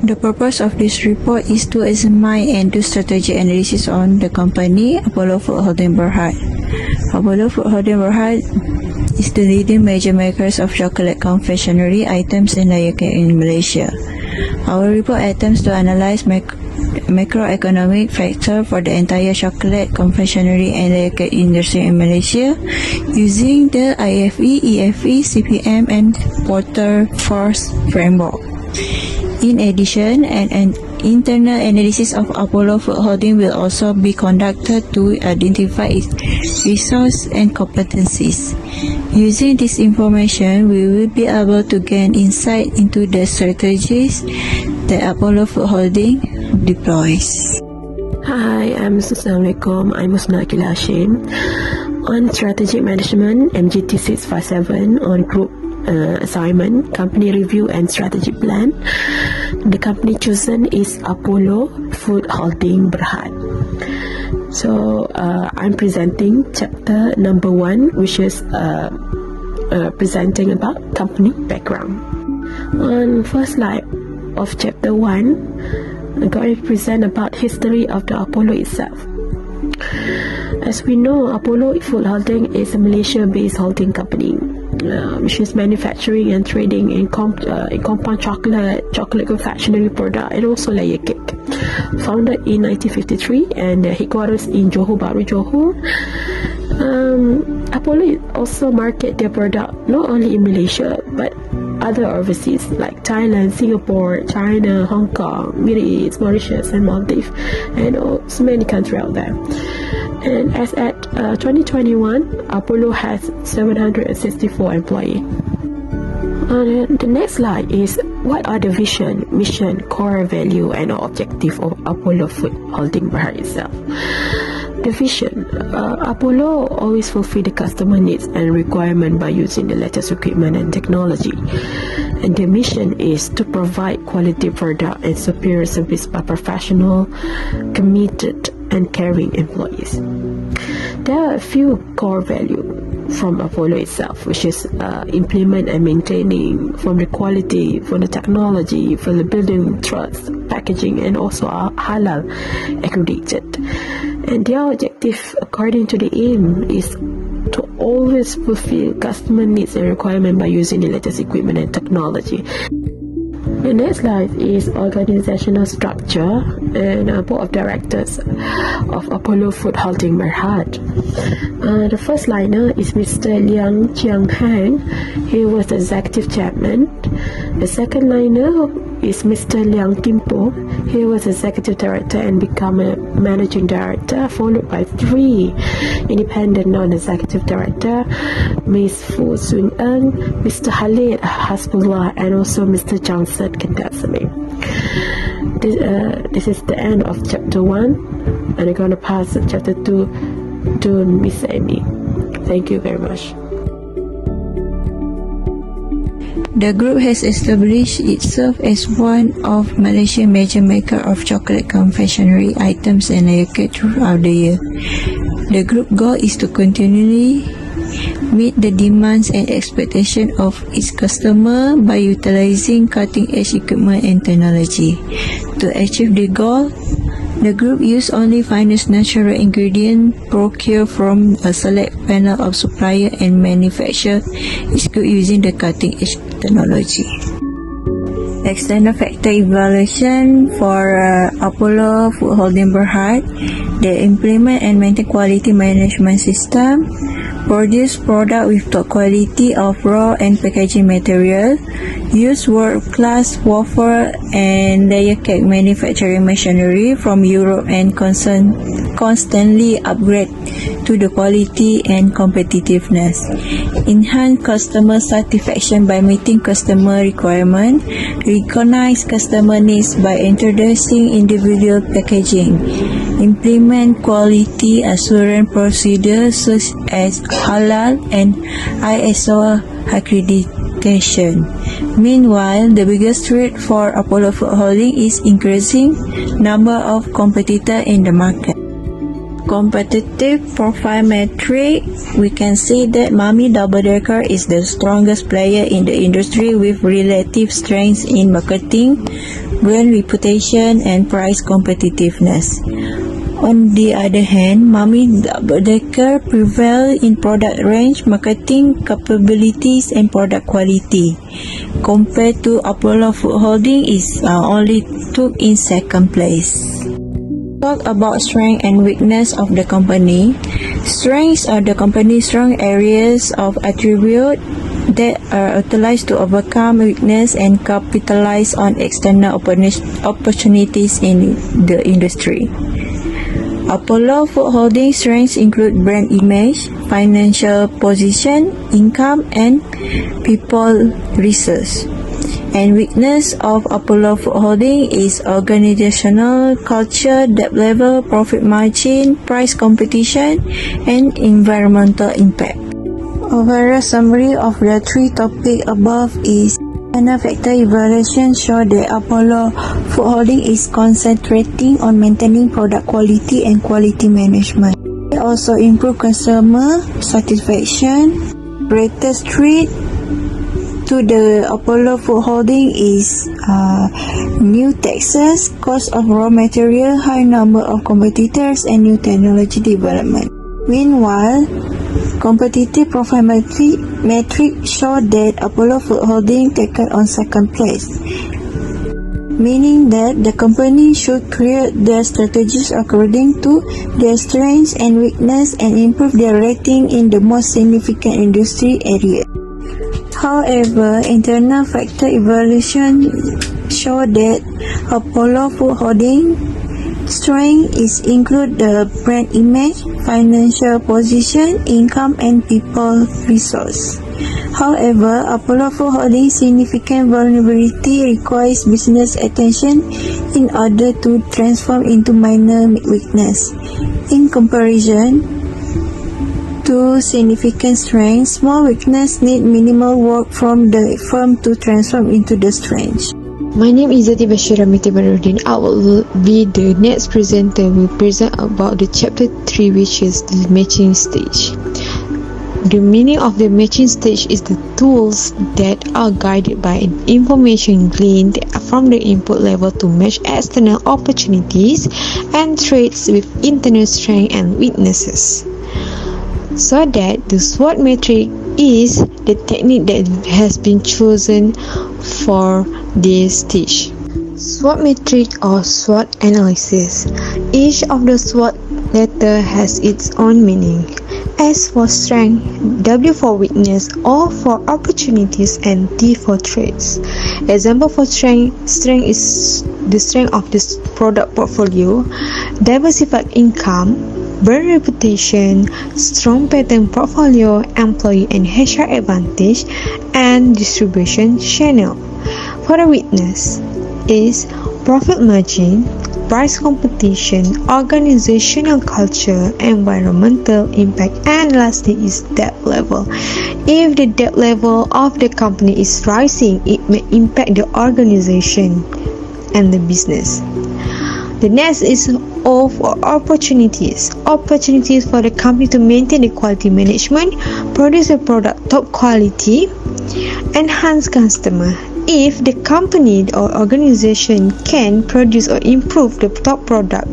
The purpose of this report is to examine and do strategic analysis on the company Apollo Food Holding Berhad. Apollo Food Holding Berhad is the leading major makers of chocolate confectionery items in Malaysia. Our report attempts to analyze macroeconomic factors for the entire chocolate confectionery and layer industry in Malaysia using the IFE, EFE, CPM and Porter-Force framework. In addition, an internal analysis of Apollo Food Holding will also be conducted to identify its resources and competencies. Using this information, we will be able to gain insight into the strategies that Apollo Food Holding deploys. Hi, Assalamualaikum. I'm Musna Akila Hashim. On strategic management, MGT 657 on group assignment, company review and strategic plan. The company chosen is Apollo Food Holding Berhad. So I'm presenting chapter number 1, which is presenting about company background. On first slide of chapter 1, I'm going to present about history of the Apollo itself. As we know, Apollo Food Holding is a Malaysia-based holding company, which is manufacturing and trading in compound chocolate confectionery product, and also layer cake. Founded in 1953 and headquarters in Johor Bahru, Johor. Apollo also market their product not only in Malaysia but other overseas like Thailand, Singapore, China, Hong Kong, Middle East, Mauritius and Maldives, and so many countries out there. And as at 2021, Apollo has 764 employees. The next slide is what are the vision, mission, core value and objective of Apollo Food Holding Berhad itself. The vision, Apollo always fulfill the customer needs and requirement by using the latest equipment and technology. And the mission is to provide quality product and superior service by professional, committed and caring employees. There are a few core values from Apollo itself, which is implement and maintaining from the quality, from the technology, from the building trust, packaging, and also halal accredited. And their objective, according to the aim, is to always fulfill customer needs and requirements by using the latest equipment and technology. The next slide is organizational structure and board of directors of Apollo Food Holding Berhad. The first liner is Mr. Liang Chiang Hang. He was the executive chairman. The second liner is Mr. Liang Timpo. He was executive director and became a managing director, followed by 3 independent non-executive director, Ms. Fu Sun Eng, Mr. Khalid Hasbullah, and also Mr. Johnson Kandatsame. This is the end of chapter 1, and I'm going to pass chapter 2 to Miss Amy. Thank you very much. The group has established itself as one of Malaysia's major maker of chocolate confectionery items and layer cake throughout the year. The group goal is to continually meet the demands and expectations of its customer by utilizing cutting-edge equipment and technology. To achieve the goal, the group use only finest natural ingredients procured from a select panel of suppliers and manufacture its goods using the cutting-edge technology. External factor evaluation for Apollo Food Holding Berhad. They implement and maintain quality management system, produce product with top quality of raw and packaging material, use world-class wafer and layer cake manufacturing machinery from Europe and constantly upgrade to the quality and competitiveness. Enhance customer satisfaction by meeting customer requirements. Recognize customer needs by introducing individual packaging. Implement quality assurance procedures such as halal and ISO accreditation. Meanwhile, the biggest threat for Apollo Food Holding is increasing number of competitors in the market. competitive profile metric, we can see that Mummy Double Decker is the strongest player in the industry with relative strengths in marketing, brand reputation, and price competitiveness. On the other hand, Mummy Double Decker prevail in product range, marketing capabilities, and product quality, compared to Apollo Food Holding is only took in second place. Talk about strength and weakness of the company. Strengths are the company's strong areas of attribute that are utilized to overcome weakness and capitalize on external opportunities in the industry. Apollo Food Holding strengths include brand image, financial position, income, and people resource. And weakness of Apollo Food Holding is organizational culture, debt level, profit margin, price competition, and environmental impact. Overall summary of the three topics above is internal factor evaluation show that Apollo Food Holding is concentrating on maintaining product quality and quality management. They also improve consumer satisfaction. Greatest threat to the Apollo Food Holding is new taxes, cost of raw material, high number of competitors, and new technology development. Meanwhile, competitive profile metric show that Apollo Food Holding taken on second place, meaning that the company should create their strategies according to their strengths and weakness and improve their rating in the most significant industry areas. However, internal factor evaluation show that Apollo Food Holding strength is include the brand image, financial position, income, and people resource. However, Apollo Food Holding significant vulnerability requires business attention in order to transform into minor weakness. In comparison to significant strength, small weakness need minimal work from the firm to transform into the strength. My name is Zati Bashira Mitibaruddin. I will be the next presenter who will present about the chapter 3, which is the matching stage. The meaning of the matching stage is the tools that are guided by information gleaned from the input level to match external opportunities and traits with internal strengths and weaknesses. So that the SWOT metric is the technique that has been chosen for this stage. SWOT metric or SWOT analysis. Each of the SWOT letter has its own meaning. S for strength, W for weakness, O for opportunities, and T for traits. Example for strength is the strength of this product portfolio, diversified income, brand reputation, strong patent portfolio, employee and HR advantage, and distribution channel. For the weakness is profit margin, price competition, organizational culture, environmental impact, and lastly is debt level. If the debt level of the company is rising, it may impact the organization and the business. The next is O for opportunities. Opportunities for the company to maintain the quality management, produce a product top quality, enhance customer. If the company or organization can produce or improve the top product,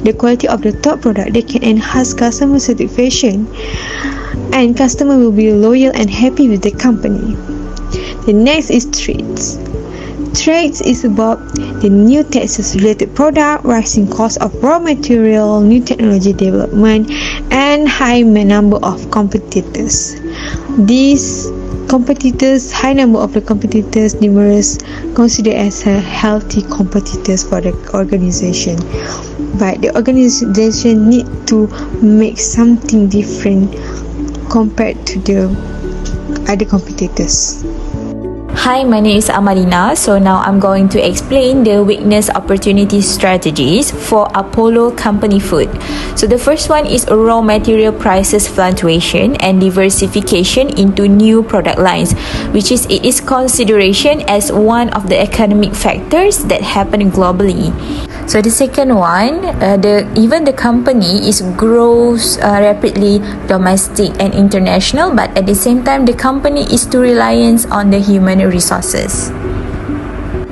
the quality of the top product, they can enhance customer satisfaction and customer will be loyal and happy with the company. The next is traits. Traits is about the new taxes related product, rising cost of raw material, new technology development, and high number of competitors. These competitors, high number of the competitors, numerous, considered as a healthy competitors for the organization. But the organization need to make something different compared to the other competitors. Hi, my name is Amalina. So now I'm going to explain the weakness opportunity strategies for Apollo Company Food. So the first one is raw material prices fluctuation and diversification into new product lines, which is it is consideration as one of the economic factors that happen globally. So the second one, even the company is grows rapidly domestic and international, but at the same time the company is too reliant on the human resources.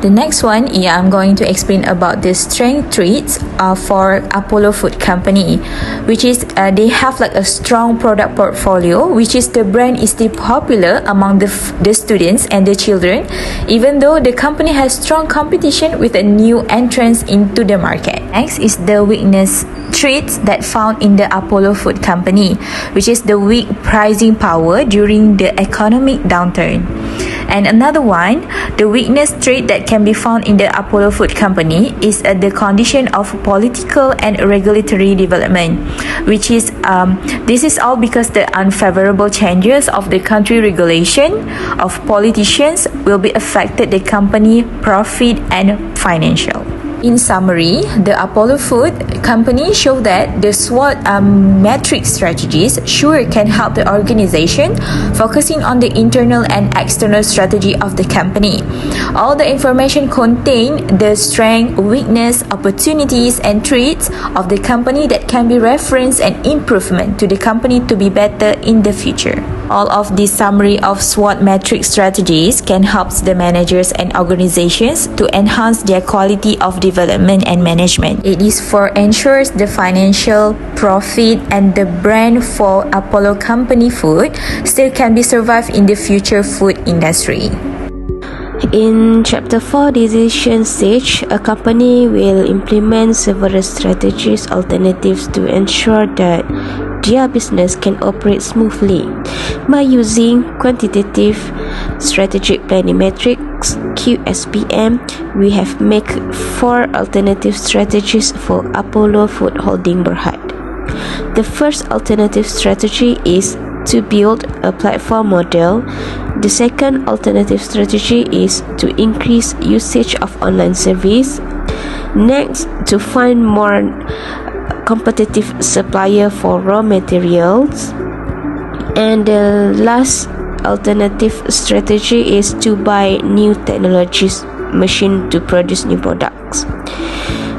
The next one, I'm going to explain about the strength traits for Apollo Food Company, which is they have like a strong product portfolio, which is the brand is still popular among the students and the children, even though the company has strong competition with a new entrance into the market. Next is the weakness traits that found in the Apollo Food Company, which is the weak pricing power during the economic downturn. And another one, the weakness trait that can be found in the Apollo Food Company is the condition of political and regulatory development, which is this is all because the unfavorable changes of the country regulation of politicians will be affected the company profit and financial. In summary, the Apollo Food Company show that the SWOT metric strategies sure can help the organization focusing on the internal and external strategy of the company. All the information contain the strength, weakness, opportunities, and traits of the company that can be reference and improvement to the company to be better in the future. All of this summary of SWOT metric strategies can help the managers and organizations to enhance their quality of development and management. It is for ensures the financial profit and the brand for Apollo Company Food still can be survived in the future food industry. In Chapter 4 decision stage, a company will implement several strategies alternatives to ensure that their business can operate smoothly. By using quantitative strategic planning metrics QSPM, we have made 4 alternative strategies for Apollo Food Holding Berhad. The first alternative strategy is to build a platform model. The second alternative strategy is to increase usage of online service. Next, to find more competitive supplier for raw materials. And the last alternative strategy is to buy new technologies machine to produce new products.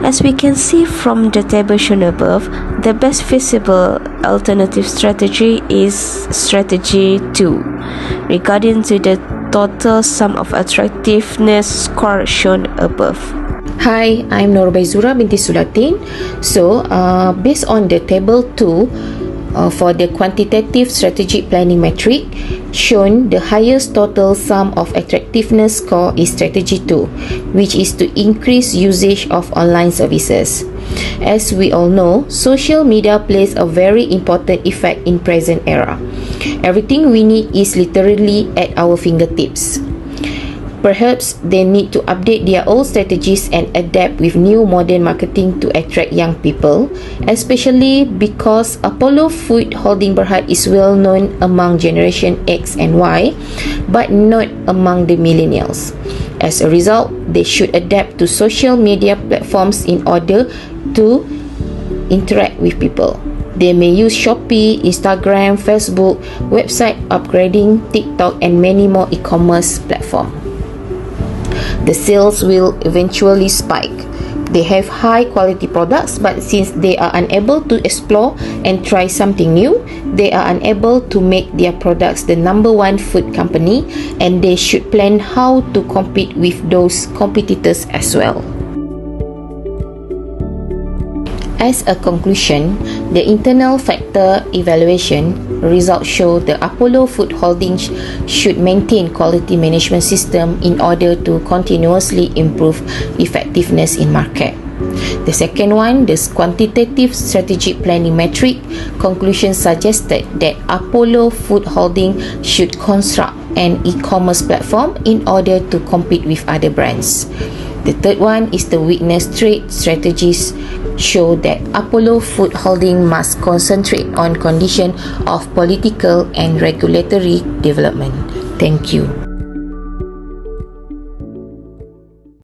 As we can see from the table shown above, the best feasible alternative strategy is strategy 2, regarding to the total sum of attractiveness score shown above. Hi, I'm Norbaizura binti Sulatin. So, based on the table 2, for the quantitative strategic planning metric shown, the highest total sum of attractiveness score is strategy 2, which is to increase usage of online services. As we all know, social media plays a very important effect in present era. Everything we need is literally at our fingertips. Perhaps they need to update their old strategies and adapt with new modern marketing to attract young people, especially because Apollo Food Holding Berhad is well known among Generation X and Y, but not among the millennials. As a result, they should adapt to social media platforms in order to interact with people. They may use Shopee, Instagram, Facebook, website upgrading, TikTok, and many more e-commerce platforms. The sales will eventually spike. They have high quality products, but since they are unable to explore and try something new, they are unable to make their products the number 1 food company, and they should plan how to compete with those competitors as well. As a conclusion, the internal factor evaluation results show the Apollo Food Holdings should maintain quality management system in order to continuously improve effectiveness in market. The second one, the quantitative strategic planning metric conclusion suggested that Apollo Food Holding should construct an e-commerce platform in order to compete with other brands. The third one is the weakness trait strategies show that Apollo Food Holding must concentrate on condition of political and regulatory development. Thank you.